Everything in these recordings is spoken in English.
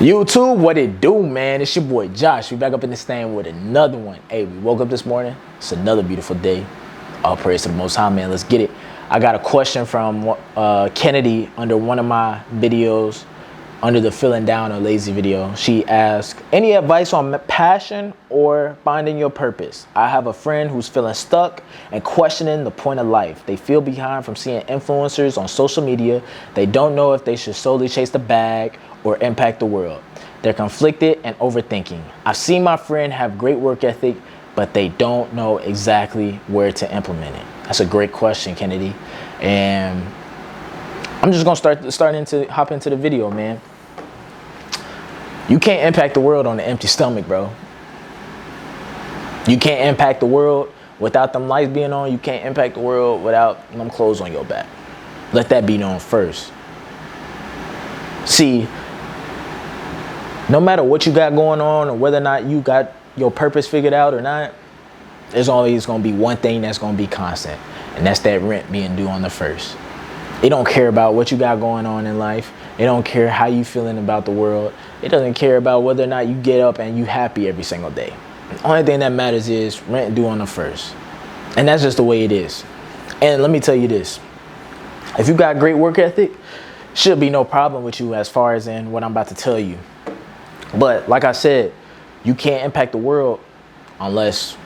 YouTube, what it do, man? It's your boy Josh. We back up in the stand with another one. Hey, we woke up this morning. It's another beautiful day. All praise to the Most High, man. Let's get it. I got a question from Kennedy under one of my videos, under the feeling down or lazy video. She asked, any advice on passion or finding your purpose? I have a friend who's feeling stuck and questioning the point of life. They feel behind from seeing influencers on social media. They don't know if they should solely chase the bag or impact the world. They're conflicted and overthinking. I've seen my friend have great work ethic, but they don't know exactly where to implement it. That's a great question, Kennedy. And I'm just gonna hop into the video, man. You can't impact the world on an empty stomach, bro. You can't impact the world without them lights being on. You can't impact the world without them clothes on your back. Let that be known first. See, no matter what you got going on or whether or not you got your purpose figured out or not, there's always going to be one thing that's going to be constant, and that's that rent being due on the first. It don't care about what you got going on in life. It don't care how you feeling about the world. It doesn't care about whether or not you get up and you happy every single day. The only thing that matters is rent due on the first. And that's just the way it is. And let me tell you this. If you got great work ethic, should be no problem with you as far as in what I'm about to tell you. But like I said, you can't impact the world unless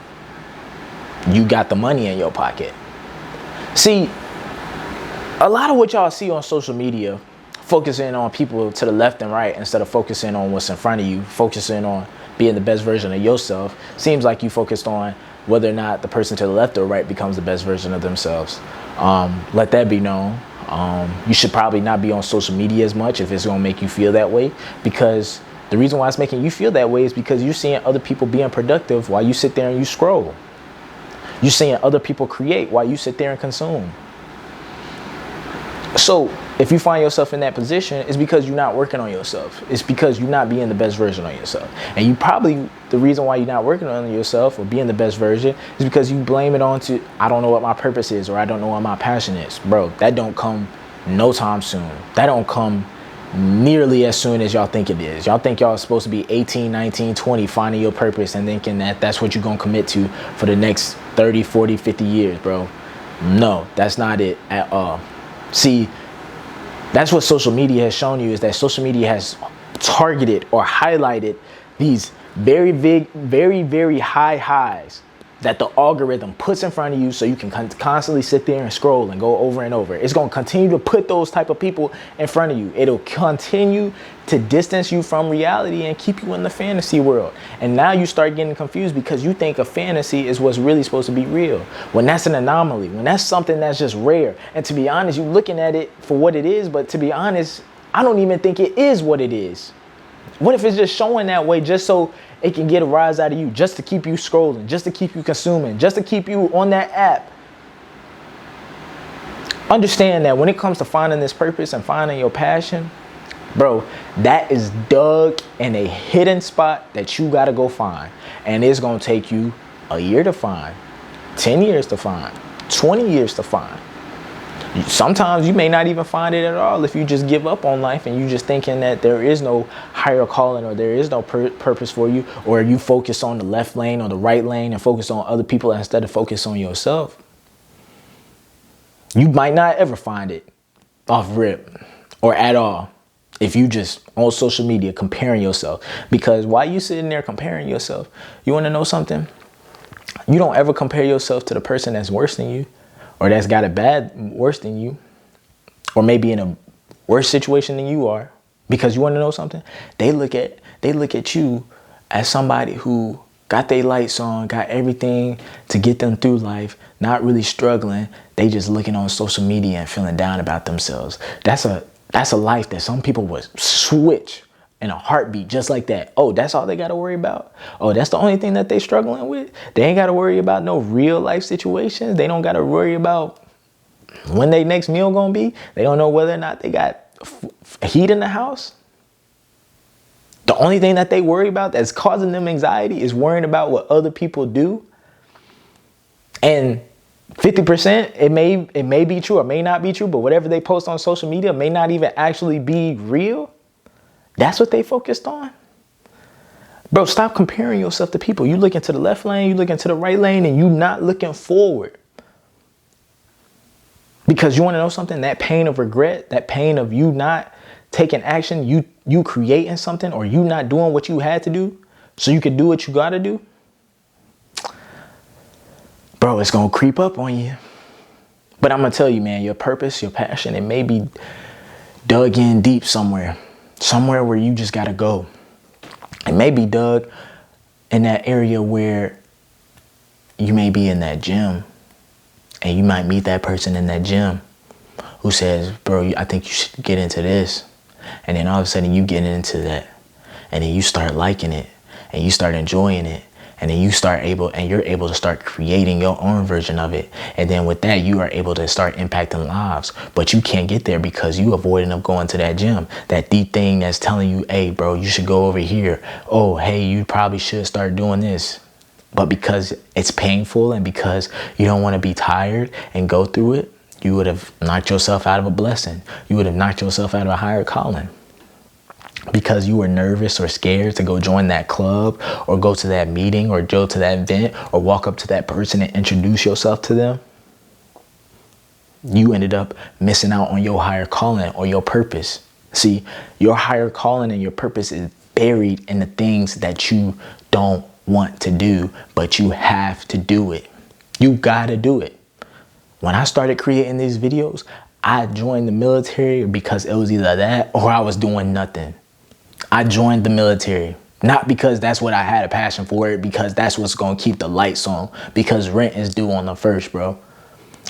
you got the money in your pocket. See, a lot of what y'all see on social media, focusing on people to the left and right instead of focusing on what's in front of you, focusing on being the best version of yourself, seems like you focused on whether or not the person to the left or right becomes the best version of themselves. Let that be known. You should probably not be on social media as much if it's going to make you feel that way, because the reason why it's making you feel that way is because you're seeing other people being productive while you sit there and you scroll. You're seeing other people create while you sit there and consume. So if you find yourself in that position, it's because you're not working on yourself. It's because you're not being the best version of yourself. And you probably, the reason why you're not working on yourself or being the best version is because you blame it on to, I don't know what my purpose is, or I don't know what my passion is. Bro, that don't come no time soon. That don't come nearly as soon as y'all think it is. Y'all think y'all are supposed to be 18, 19, 20, finding your purpose and thinking that that's what you're going to commit to for the next 30, 40, 50 years, bro. No, that's not it at all. See, that's what social media has shown you, is that social media has targeted or highlighted these very big, very, very high highs that the algorithm puts in front of you so you can constantly sit there and scroll and go over and over. It's going to continue to put those type of people in front of you. It'll continue to distance you from reality and keep you in the fantasy world. And now you start getting confused because you think a fantasy is what's really supposed to be real, when that's an anomaly, when that's something that's just rare. And to be honest, you're looking at it for what it is, but to be honest, I don't even think it is what it is. What if it's just showing that way just so it can get a rise out of you, just to keep you scrolling, just to keep you consuming, just to keep you on that app? Understand that when it comes to finding this purpose and finding your passion, bro, that is dug in a hidden spot that you got to go find. And it's going to take you a year to find, 10 years to find, 20 years to find. Sometimes you may not even find it at all if you just give up on life and you just thinking that there is no higher calling or there is no purpose for you, or you focus on the left lane or the right lane and focus on other people instead of focus on yourself. You might not ever find it off rip or at all if you just on social media comparing yourself. Because while you sitting there comparing yourself, you want to know something? You don't ever compare yourself to the person that's worse than you, or that's got it worse than you, or maybe in a worse situation than you are. Because you want to know something? They look at you as somebody who got their lights on, got everything to get them through life, not really struggling. They just looking on social media and feeling down about themselves. That's a life that some people would switch in a heartbeat, just like that. Oh, that's all they got to worry about? Oh, that's the only thing that they struggling with? They ain't got to worry about no real life situations. They don't got to worry about when their next meal gonna be. They don't know whether or not they got heat in the house. The only thing that they worry about that's causing them anxiety is worrying about what other people do. And 50%, it may be true or may not be true, but whatever they post on social media may not even actually be real. That's what they focused on. Bro, stop comparing yourself to people. You looking to the left lane, you looking to the right lane, and you not looking forward. Because you want to know something? That pain of regret, that pain of you not taking action, you creating something, or you not doing what you had to do so you could do what you got to do. Bro, it's going to creep up on you. But I'm going to tell you, man, your purpose, your passion, it may be dug in deep somewhere where you just got to go. It may be dug in that area where you may be in that gym, and you might meet that person in that gym who says, bro, I think you should get into this. And then all of a sudden you get into that, and then you start liking it, and you start enjoying it. And then you're able to start creating your own version of it. And then with that, you are able to start impacting lives. But you can't get there because you avoiding up going to that gym. That deep thing that's telling you, hey, bro, you should go over here. Oh, hey, you probably should start doing this. But because it's painful and because you don't want to be tired and go through it, you would have knocked yourself out of a blessing. You would have knocked yourself out of a higher calling. Because you were nervous or scared to go join that club or go to that meeting or go to that event or walk up to that person and introduce yourself to them, you ended up missing out on your higher calling or your purpose. See, your higher calling and your purpose is buried in the things that you don't want to do, but you have to do it. You gotta do it. When I started creating these videos, I joined the military because it was either that or I was doing nothing. I joined the military, not because that's what I had a passion for it, because that's what's going to keep the lights on, because rent is due on the 1st, bro.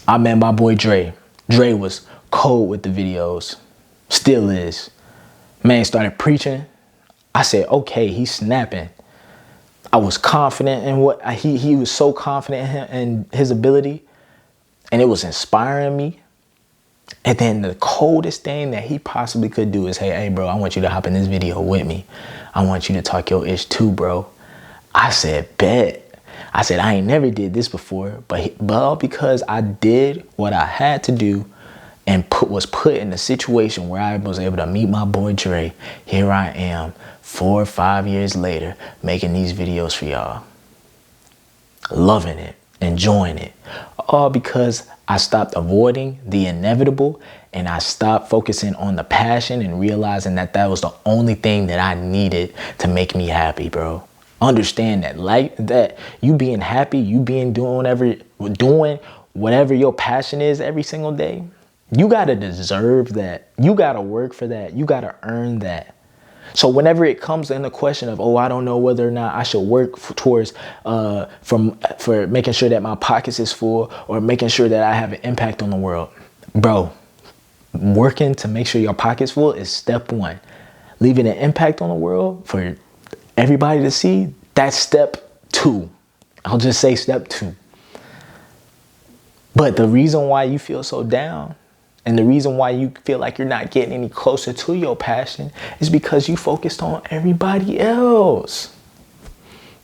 I met my boy Dre. Dre was cold with the videos, still is. Man started preaching. I said, okay, he's snapping. I was confident in what he was so confident in his ability, and it was inspiring me. And then the coldest thing that he possibly could do is, hey, bro, I want you to hop in this video with me. I want you to talk your ish too, bro. I said, bet. I said, I ain't never did this before, but all because I did what I had to do and was put in a situation where I was able to meet my boy Dre. Here I am, 4 or 5 years later, making these videos for y'all. Loving it, enjoying it. All because I stopped avoiding the inevitable and I stopped focusing on the passion and realizing that that was the only thing that I needed to make me happy, bro. Understand that, like that, you being happy, you being doing whatever your passion is every single day. You gotta deserve that. You gotta work for that. You gotta earn that. So whenever it comes in the question of, oh, I don't know whether or not I should work for making sure that my pockets is full or making sure that I have an impact on the world. Bro, working to make sure your pocket's full is step 1. Leaving an impact on the world for everybody to see, that's step 2. I'll just say step 2. But the reason why you feel so down and the reason why you feel like you're not getting any closer to your passion is because you focused on everybody else.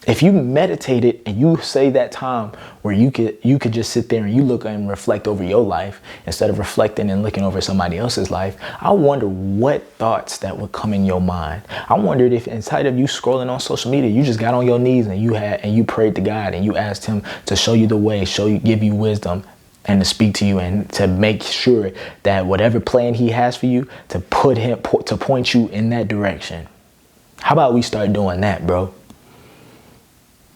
If you meditated and you say that time where you could just sit there and you look and reflect over your life instead of reflecting and looking over somebody else's life, I wonder what thoughts that would come in your mind. I wondered if inside of you scrolling on social media, you just got on your knees and you prayed to God and you asked him to show you the way, give you wisdom, and to speak to you and to make sure that whatever plan he has for you, to point you in that direction. How about we start doing that, bro?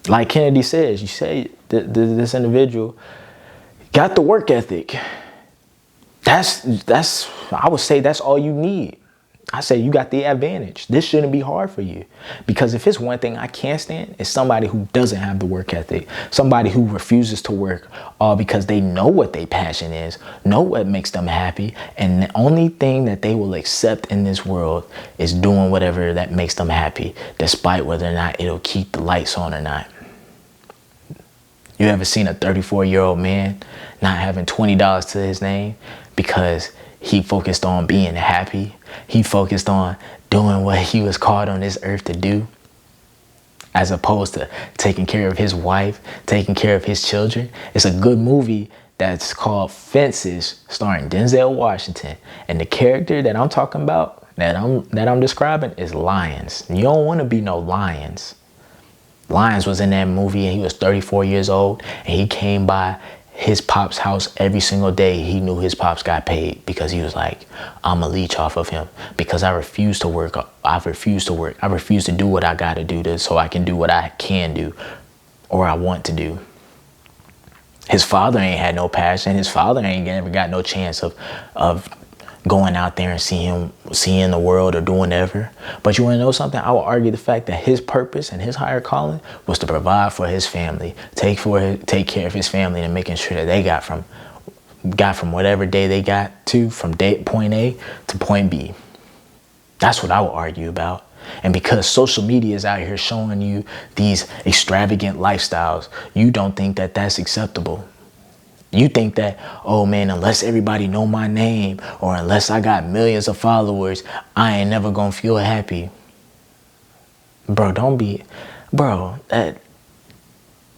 Like Kennedy says, you say this individual got the work ethic. I would say that's all you need. I say you got the advantage. This shouldn't be hard for you. Because if it's one thing I can't stand, it's somebody who doesn't have the work ethic. Somebody who refuses to work all because they know what their passion is, know what makes them happy, and the only thing that they will accept in this world is doing whatever that makes them happy, despite whether or not it'll keep the lights on or not. You ever seen a 34-year-old man not having $20 to his name because he focused on being happy? He focused on doing what he was called on this earth to do, as opposed to taking care of his wife, taking care of his children. It's a good movie that's called Fences, starring Denzel Washington. And the character that I'm talking about that I'm describing is lions. You don't want to be no lions. Lions was in that movie and he was 34 years old and he came by his pop's house every single day. He knew his pops got paid because he was like, I'm a leech off of him because I refuse to work. I refuse to do what I got to do so I can do what I can do or I want to do. His father ain't had no passion. His father ain't ever got no chance of going out there and seeing the world or doing whatever. But you want to know something? I would argue the fact that his purpose and his higher calling was to provide for his family, take care of his family, and making sure that they got from whatever day they got to, from point A to point B. That's what I would argue about. And because social media is out here showing you these extravagant lifestyles, you don't think that that's acceptable. You think that, oh man, unless everybody know my name or unless I got millions of followers, I ain't never gonna feel happy. Bro,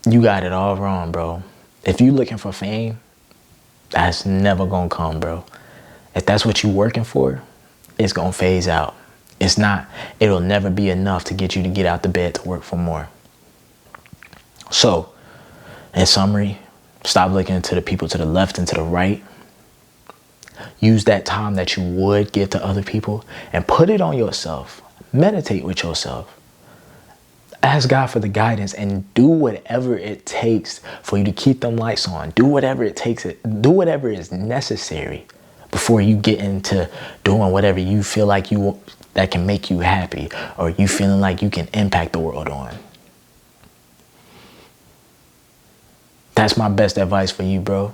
you got it all wrong, bro. If you looking for fame, that's never gonna come, bro. If that's what you working for, it's gonna phase out. It'll never be enough to get you to get out the bed to work for more. So, in summary, stop looking to the people to the left and to the right. Use that time that you would give to other people and put it on yourself. Meditate with yourself. Ask God for the guidance and do whatever it takes for you to keep them lights on. Do whatever it takes. Do whatever is necessary before you get into doing whatever you feel like that can make you happy or you feeling like you can impact the world on. That's my best advice for you, bro.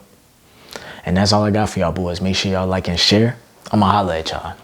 And that's all I got for y'all boys. Make sure y'all like and share. I'ma holla at y'all.